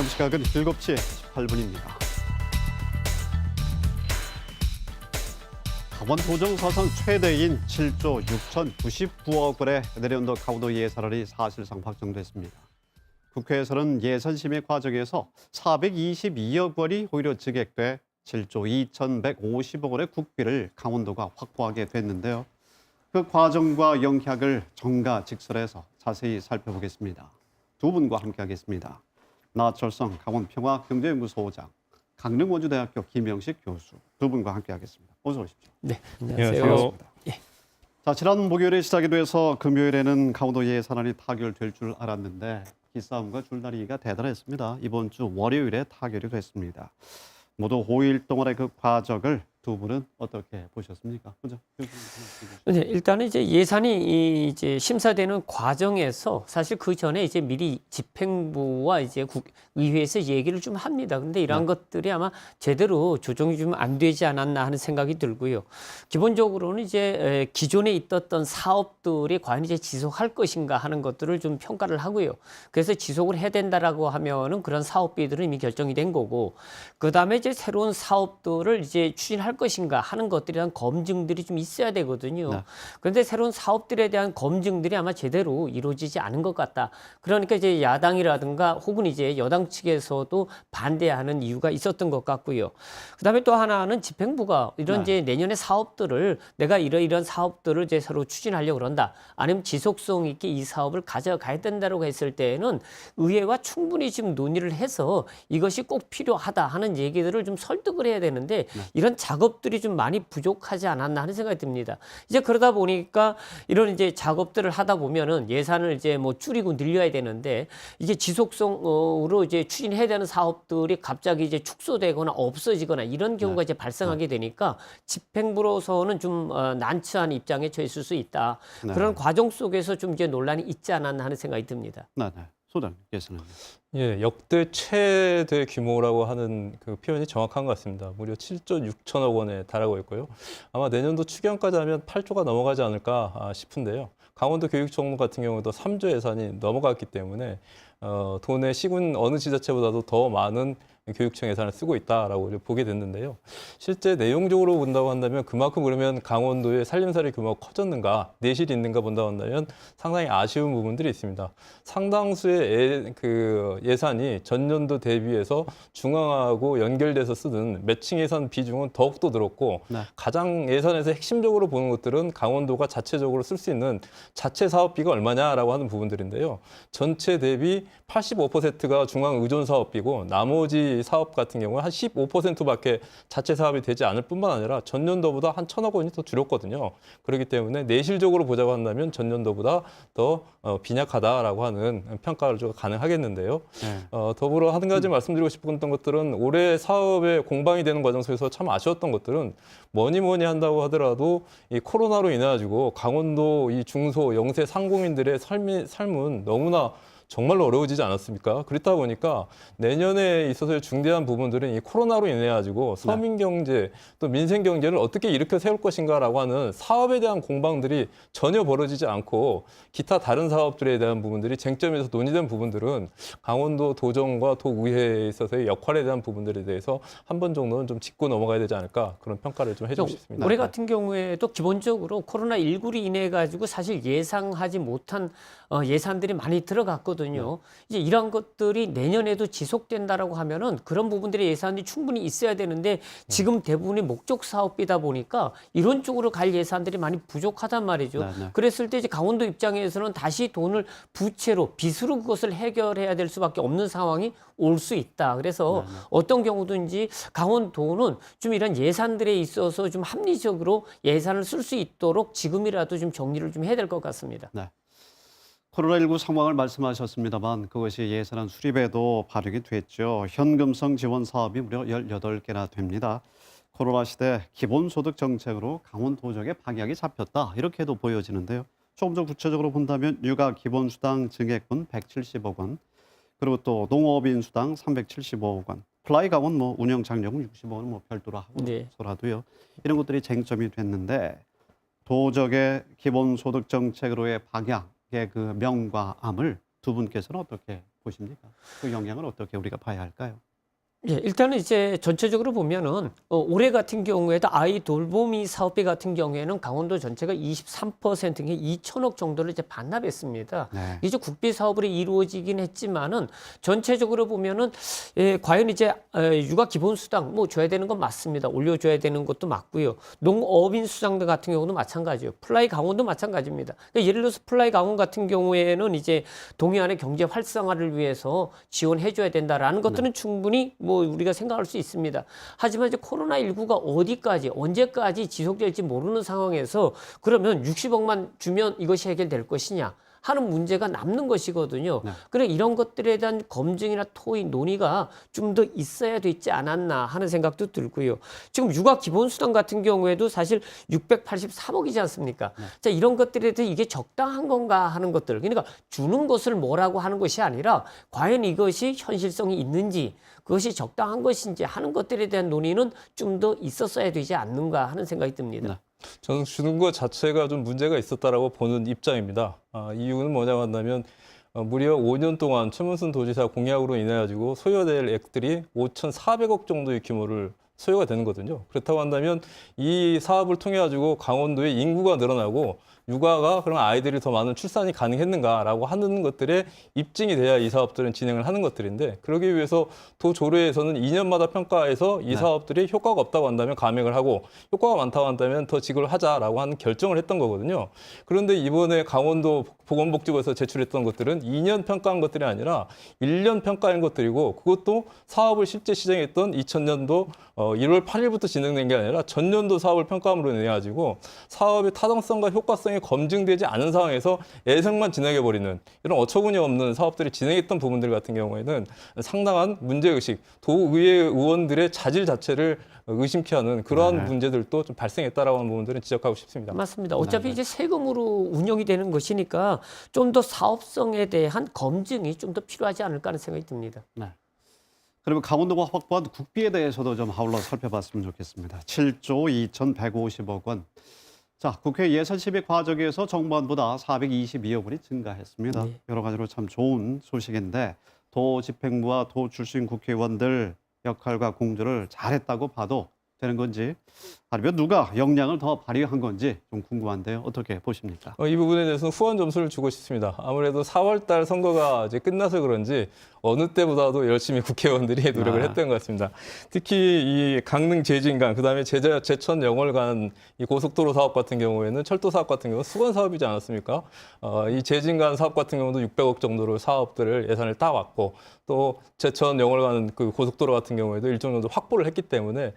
지금 시각은 7시 18분입니다. 강원 도정 사상 최대인 7조 6,099억 원의 내년도 강원도 예산안이 사실상 확정됐습니다. 국회에서는 예산 심의 과정에서 422억 원이 오히려 증액돼 7조 2,150억 원의 국비를 강원도가 확보하게 됐는데요. 그 과정과 영향을 정가직설해서 자세히 살펴보겠습니다. 두 분과 함께하겠습니다. 나철성 강원평화경제연구소장, 강릉원주대학교 김영식 교수 두 분과 함께하겠습니다. 어서 오십시오. 네, 안녕하세요. 반갑습니다. 자, 지난 목요일에 시작이 돼서 금요일에는 강원도 예산안이 타결될 줄 알았는데 기싸움과 줄다리기가 대단했습니다. 이번 주 월요일에 타결이 됐습니다. 모두 5일 동안의 그 과정을 두 분은 어떻게 보셨습니까? 먼저 네, 일단은 이제 예산이 이제 심사되는 과정에서 사실 그 전에 이제 미리 집행부와 이제 의회에서 얘기를 좀 합니다. 근데 이러한 것들이 아마 제대로 조정이 좀 안 되지 않았나 하는 생각이 들고요. 기본적으로는 이제 기존에 있었던 사업들이 과연 이제 지속할 것인가 하는 것들을 좀 평가를 하고요. 그래서 지속을 해야 된다라고 하면은 그런 사업비들은 이미 결정이 된 거고, 그 다음에 이제 새로운 사업들을 이제 추진할 것인가 하는 것들에 대한 검증들이 좀 있어야 되거든요. 네. 그런데 새로운 사업들에 대한 검증들이 아마 제대로 이루어지지 않은 것 같다. 그러니까 이제 야당이라든가 혹은 이제 여당 측에서도 반대하는 이유가 있었던 것 같고요. 그다음에 또 하나는 집행부가 이런 이제 내년의 사업들을 내가 이런 사업들을 이제 새로 추진하려고 그런다. 아니면 지속성 있게 이 사업을 가져가야 된다고 했을 때에는 의회와 충분히 지금 논의를 해서 이것이 꼭 필요하다 하는 얘기들을 좀 설득을 해야 되는데 이런 작업들이 좀 많이 부족하지 않았나 하는 생각이 듭니다. 이제 그러다 보니까 이런 이제 작업들을 하다 보면은 예산을 이제 뭐 줄이고 늘려야 되는데 이게 지속성으로 이제 추진해야 되는 사업들이 갑자기 이제 축소되거나 없어지거나 이런 경우가 이제 발생하게 되니까 집행부로서는 좀 난처한 입장에 처했을 수 있다. 그런 과정 속에서 좀 이제 논란이 있지 않았나 하는 생각이 듭니다. 네. 소장님께서는 예, 역대 최대 규모라고 하는 그 표현이 정확한 것 같습니다. 무려 7조 6천억 원에 달하고 있고요. 아마 내년도 추경까지 하면 8조가 넘어가지 않을까 싶은데요. 강원도 교육청 같은 경우도 3조 예산이 넘어갔기 때문에 돈의 시군 어느 지자체보다도 더 많은 교육청 예산을 쓰고 있다라고 보게 됐는데요. 실제 내용적으로 본다고 한다면 그만큼 그러면 강원도의 살림살이 규모가 커졌는가, 내실이 있는가 본다고 한다면 상당히 아쉬운 부분들이 있습니다. 상당수의 예산이 전년도 대비해서 중앙하고 연결돼서 쓰는 매칭 예산 비중은 더욱더 늘었고 가장 예산에서 핵심적으로 보는 것들은 강원도가 자체적으로 쓸 수 있는 자체 사업비가 얼마냐라고 하는 부분들인데요. 전체 대비 85%가 중앙 의존 사업비고 나머지 사업 같은 경우는 한 15%밖에 자체 사업이 되지 않을 뿐만 아니라 전년도보다 한 1,000억 원이 더 줄었거든요. 그렇기 때문에 내실적으로 보자고 한다면 전년도보다 더 빈약하다라고 하는 평가를 좀 가능하겠는데요. 더불어 한 가지 말씀드리고 싶었던 것들은 올해 사업에 공방이 되는 과정 속에서 참 아쉬웠던 것들은 뭐니 한다고 하더라도 이 코로나로 인해 가지고 강원도 이 중소 영세 상공인들의 삶은 너무나 정말로 어려워지지 않았습니까? 그렇다 보니까 내년에 있어서의 중대한 부분들은 이 코로나로 인해 가지고 서민 경제 또 민생 경제를 어떻게 일으켜 세울 것인가라고 하는 사업에 대한 공방들이 전혀 벌어지지 않고 기타 다른 사업들에 대한 부분들이 쟁점에서 논의된 부분들은 강원도 도정과 도의회에 있어서의 역할에 대한 부분들에 대해서 한 번 정도는 좀 짚고 넘어가야 되지 않을까 그런 평가를 좀 해주고 싶습니다. 올해 같은 경우에도 기본적으로 코로나19로 인해 가지고 사실 예상하지 못한 예산들이 많이 들어갔거든요. 이제 이런 것들이 내년에도 지속된다라고 하면은 그런 부분들의 예산이 충분히 있어야 되는데 지금 대부분이 목적 사업이다 보니까 이런 쪽으로 갈 예산들이 많이 부족하단 말이죠. 그랬을 때 이제 강원도 입장에서는 다시 돈을 부채로 빚으로 그것을 해결해야 될 수밖에 없는 상황이 올 수 있다. 그래서 어떤 경우든지 강원도는 좀 이런 예산들에 있어서 좀 합리적으로 예산을 쓸 수 있도록 지금이라도 좀 정리를 좀 해야 될 것 같습니다. 코로나19 상황을 말씀하셨습니다만 그것이 예산안 수립에도 반영이 됐죠. 현금성 지원 사업이 무려 18개나 됩니다. 코로나 시대 기본소득 정책으로 강원도정의 방향이 잡혔다. 이렇게도 보여지는데요. 조금 더 구체적으로 본다면 육아 기본수당 증액분 170억 원, 그리고 또 농업인 수당 375억 원, 플라이 강원 운영 장려금 60억 원 별도로 하고서라도요. 이런 것들이 쟁점이 됐는데 도적의 기본소득 정책으로의 방향의 그 명과 암을 두 분께서는 어떻게 보십니까? 그 영향을 어떻게 우리가 봐야 할까요? 예, 일단은 이제 전체적으로 보면은 올해 같은 경우에도 아이 돌보미 사업비 같은 경우에는 강원도 전체가 23%인 2천억 정도를 이제 반납했습니다. 네. 이제 국비 사업으로 이루어지긴 했지만은 전체적으로 보면은 과연 이제 육아 기본 수당 뭐 줘야 되는 건 맞습니다. 올려줘야 되는 것도 맞고요. 농어민 수당들 같은 경우도 마찬가지예요. 플라이 강원도 마찬가지입니다. 그러니까 예를 들어서 플라이 강원 같은 경우에는 이제 동해안의 경제 활성화를 위해서 지원해줘야 된다라는 것들은 충분히 뭐 우리가 생각할 수 있습니다. 하지만 이제 코로나19가 어디까지 언제까지 지속될지 모르는 상황에서 그러면 60억만 주면 이것이 해결될 것이냐 하는 문제가 남는 것이거든요. 네. 그래 이런 것들에 대한 검증이나 토의 논의가 좀 더 있어야 되지 않았나 하는 생각도 들고요. 지금 육아 기본수당 같은 경우에도 사실 683억이지 않습니까? 자, 이런 것들에 대해 이게 적당한 건가 하는 것들. 그러니까 주는 것을 뭐라고 하는 것이 아니라 과연 이것이 현실성이 있는지 그것이 적당한 것인지 하는 것들에 대한 논의는 좀 더 있었어야 되지 않는가 하는 생각이 듭니다. 네. 저는 주는 것 자체가 좀 문제가 있었다라고 보는 입장입니다. 이유는 뭐냐고 한다면 무려 5년 동안 최문순 도지사 공약으로 인해 가지고 소요될 액들이 5,400억 정도의 규모를 소요가 되는 거거든요. 그렇다고 한다면 이 사업을 통해 가지고 강원도의 인구가 늘어나고 육아가 그런 아이들이 더 많은 출산이 가능했는가라고 하는 것들에 입증이 돼야 이 사업들은 진행을 하는 것들인데 그러기 위해서 도조례에서는 2년마다 평가해서 이 사업들이 효과가 없다고 한다면 감액을 하고 효과가 많다고 한다면 더 지급을 하자라고 하는 결정을 했던 거거든요. 그런데 이번에 강원도 보건복지부에서 제출했던 것들은 2년 평가한 것들이 아니라 1년 평가한 것들이고 그것도 사업을 실제 시행했던 2000년도 1월 8일부터 진행된 게 아니라 전년도 사업을 평가함으로 인해 가지고 사업의 타당성과 효과성이 검증되지 않은 상황에서 예상만 진행해버리는 이런 어처구니 없는 사업들이 진행했던 부분들 같은 경우에는 상당한 문제의식, 도의회 의원들의 자질 자체를 의심케 하는 그러한 문제들도 좀 발생했다라고 하는 부분들은 지적하고 싶습니다. 맞습니다. 어차피 이제 세금으로 운영이 되는 것이니까 좀 더 사업성에 대한 검증이 좀 더 필요하지 않을까 하는 생각이 듭니다. 네. 그리고 강원도가 확보한 국비에 대해서도 좀 아울러 살펴봤으면 좋겠습니다. 7조 2,150억 원. 자, 국회 예산심의 과정에서 정부안보다 422억 원이 증가했습니다. 네. 여러 가지로 참 좋은 소식인데 도 집행부와 도 출신 국회의원들 역할과 공조를 잘했다고 봐도 되는 건지 아니면 누가 역량을 더 발휘한 건지 좀 궁금한데요. 어떻게 보십니까? 이 부분에 대해서는 후한 점수를 주고 싶습니다. 아무래도 4월 달 선거가 이제 끝나서 그런지 어느 때보다도 열심히 국회의원들이 노력을 했던 것 같습니다. 특히 이 강릉 제진간, 그다음에 제천 영월간 이 고속도로 사업 같은 경우에는 철도 사업 같은 경우는 수건 사업이지 않았습니까? 이 제진간 사업 같은 경우도 600억 정도로 사업들을 예산을 따왔고 또 제천 영월간 그 고속도로 같은 경우에도 일정 정도 확보를 했기 때문에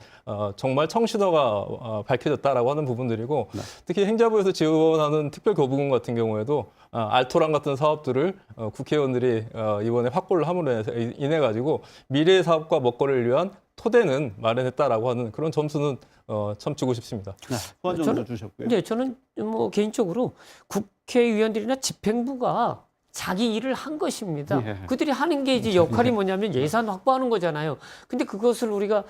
정말 청신호가 밝혀졌다라고 하는 부분들이고 특히 행자부에서 지원하는 특별교부금 같은 경우에도 알토란 같은 사업들을 국회의원들이 이번에 확보를 함으로 인해 가지고 미래 사업과 먹거리를 위한 토대는 마련했다라고 하는 그런 점수는 참 주고 싶습니다. 네, 후한 점수 주셨고요. 네, 저는 뭐 개인적으로 국회의원들이나 집행부가 자기 일을 한 것입니다. 예. 그들이 하는 게 이제 역할이 뭐냐면 예산 확보하는 거잖아요. 근데 그것을 우리가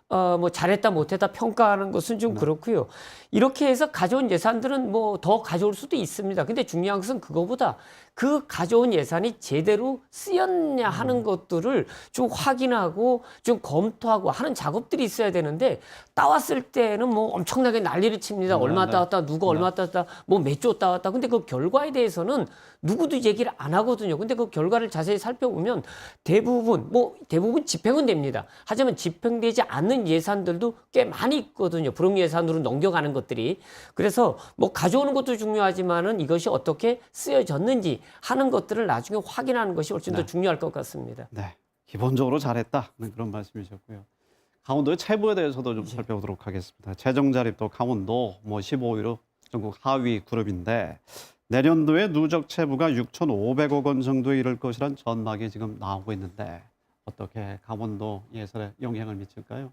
뭐 잘했다 못했다 평가하는 것은 좀 그렇고요. 이렇게 해서 가져온 예산들은 뭐 더 가져올 수도 있습니다. 근데 중요한 것은 그거보다 그 가져온 예산이 제대로 쓰였냐 하는 것들을 좀 확인하고 좀 검토하고 하는 작업들이 있어야 되는데 따왔을 때는 뭐 엄청나게 난리를 칩니다. 얼마 따왔다, 누가 얼마 따왔다, 뭐 몇 조 따왔다. 근데 그 결과에 대해서는 누구도 얘기를 안 하거든요. 근데 그 결과를 자세히 살펴보면 대부분 집행은 됩니다. 하지만 집행되지 않는 예산들도 꽤 많이 있거든요. 불용 예산으로 넘겨가는 것들이. 그래서 뭐 가져오는 것도 중요하지만은 이것이 어떻게 쓰여졌는지 하는 것들을 나중에 확인하는 것이 훨씬 더 중요할 것 같습니다. 네, 기본적으로 잘했다 그런 말씀이셨고요. 강원도의 체부에 대해서도 좀 살펴보도록 하겠습니다. 재정자립도 강원도 뭐 15위로 전국 하위 그룹인데 내년도에 누적 체부가 6,500억 원 정도에 이를 것이란 전망이 지금 나오고 있는데 어떻게 강원도 예산에 영향을 미칠까요?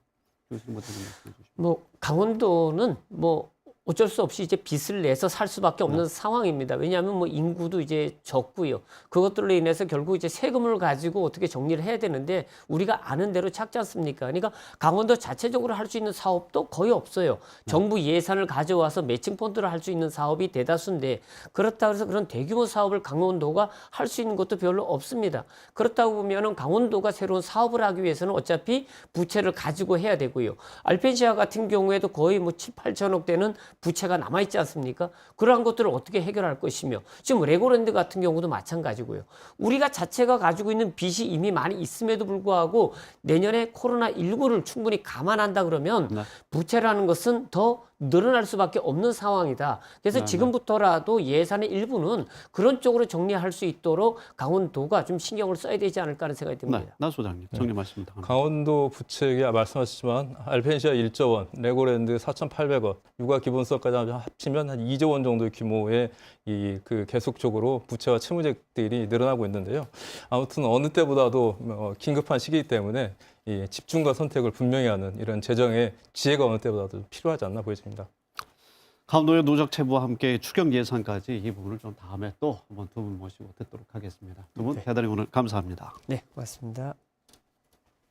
교수님부터 좀 말씀해 주시죠. 뭐 강원도는 뭐 어쩔 수 없이 이제 빚을 내서 살 수밖에 없는 상황입니다. 왜냐하면 뭐 인구도 이제 적고요. 그것들로 인해서 결국 이제 세금을 가지고 어떻게 정리를 해야 되는데 우리가 아는 대로 찾지 않습니까? 그러니까 강원도 자체적으로 할 수 있는 사업도 거의 없어요. 정부 예산을 가져와서 매칭 펀드를 할 수 있는 사업이 대다수인데 그렇다고 해서 그런 대규모 사업을 강원도가 할 수 있는 것도 별로 없습니다. 그렇다고 보면은 강원도가 새로운 사업을 하기 위해서는 어차피 부채를 가지고 해야 되고요. 알펜시아 같은 경우에도 거의 뭐 7, 8천억 되는 부채가 남아있지 않습니까? 그러한 것들을 어떻게 해결할 것이며 지금 레고랜드 같은 경우도 마찬가지고요. 우리가 자체가 가지고 있는 빚이 이미 많이 있음에도 불구하고 내년에 코로나19를 충분히 감안한다 그러면 부채라는 것은 더 늘어날 수밖에 없는 상황이다. 그래서 지금부터라도 예산의 일부는 그런 쪽으로 정리할 수 있도록 강원도가 좀 신경을 써야 되지 않을까 하는 생각이 듭니다. 네, 나 소장님 정리 말씀 부탁합니다. 강원도 부채가 말씀하셨지만 알펜시아 1조 원, 레고랜드 4,800억, 육아 기본소득까지 합치면 한 2조 원 정도의 규모의 그 계속적으로 부채와 채무액들이 늘어나고 있는데요. 아무튼 어느 때보다도 긴급한 시기이기 때문에 이 집중과 선택을 분명히 하는 이런 재정의 지혜가 어느 때보다도 필요하지 않나 보여집니다. 강원도의 누적 채무와 함께 추경 예산까지 이 부분을 좀 다음에 또 한번 두 분 모시고 듣도록 하겠습니다. 두 분 대단히 오늘 감사합니다. 네, 고맙습니다.